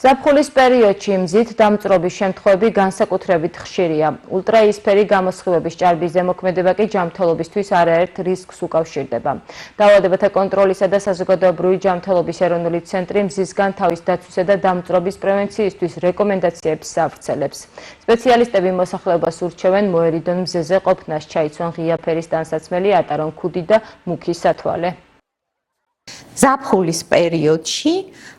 ზაფხულის პერიოდში მზით დამწრობის შემთხვევები განსაკუთრებით ხშირია. ულტრაიისფერი გამოსხივების ჭარბის ზემოქმედება კი ჯანმრთელობისთვის არაერთ რისკს უკავშირდება. დაავადებათა კონტროლისა და საზოგადოებრივი ჯანმრთელობის ეროვნული ცენტრი მზისგან თავის დაცვისა და დამწრობის პრევენციისთვის რეკომენდაციებს ავრცელებს. სპეციალისტები მოსახლეობას ურჩევენ მოერიდონ მზეზე ყოფნას, ჩაიცვან ღია ფერის ტანსაცმელი, ატარონ ქუდი და მუქი სათვალე. ზაფხულის პერიოდში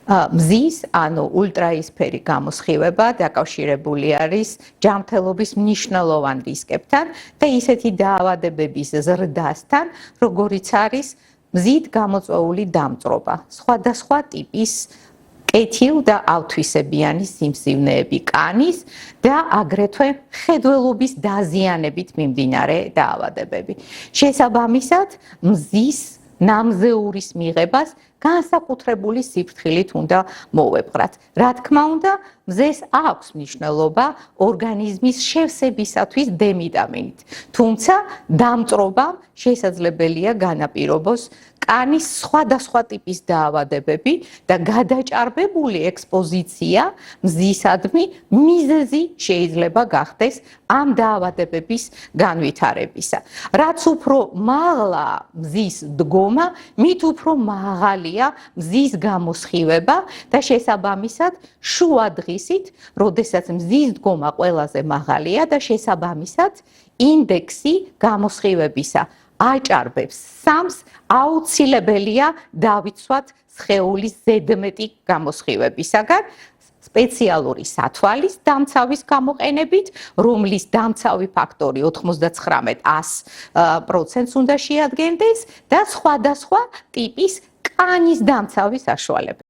მზის, ანუ ულტრაიისფერი გამოსხივება დაკავშირებული არის ჯანმრთელობის მნიშვნელოვან რისკებთან და ისეთი დაავადებების ზრდასთან, როგორიც არის მზით გამოწვეული დამწრობა, სხვადასხვა ტიპის კეთილ და ავთვისებიანი სიმსივნეები კანის და აგრეთვე მხედველობის დაზიანებით მიმდინარე დაავადებები. შესაბამისად, მზის ნამზეურის მიღებას განსაკუთრებული სიფრთხილით უნდა მოვეპყრათ. რა თქმა უნდა, მზეს აქვს მნიშვნელობა ორგანიზმის შევსებისათვის დ-ვიტამინით. თუმცა დამწრობამ შესაძლებელია განაპირობოს კანის სხვადასხვა ტიპის დაავადებები და გადაჭარბებული ექსპოზიცია მზისადმი მიზეზი შეიძლება გახდეს ამ დაავადებების განვითარებისა. რაც უფრო მაღლა მზის დგომა, მით უფრო მაღალია მზის გამოსხივება და შესაბამისად შუა დღისით, როდესაც მზის დგომა ყველაზე მაღალია და შესაბამისად ინდექსი გამოსხივებისა აჭარბებს სამს, აუცილებელია დავიცვათ სხეულის ზედმეტი გამოსხივებისაგან სპეციალური სათვალის დამცავის გამოყენებით, რომლის დამცავი ფაქტორი 99% უნდა შეადგენდეს და სხვადასხვა ტიპის კანის დამცავის საშუალებით.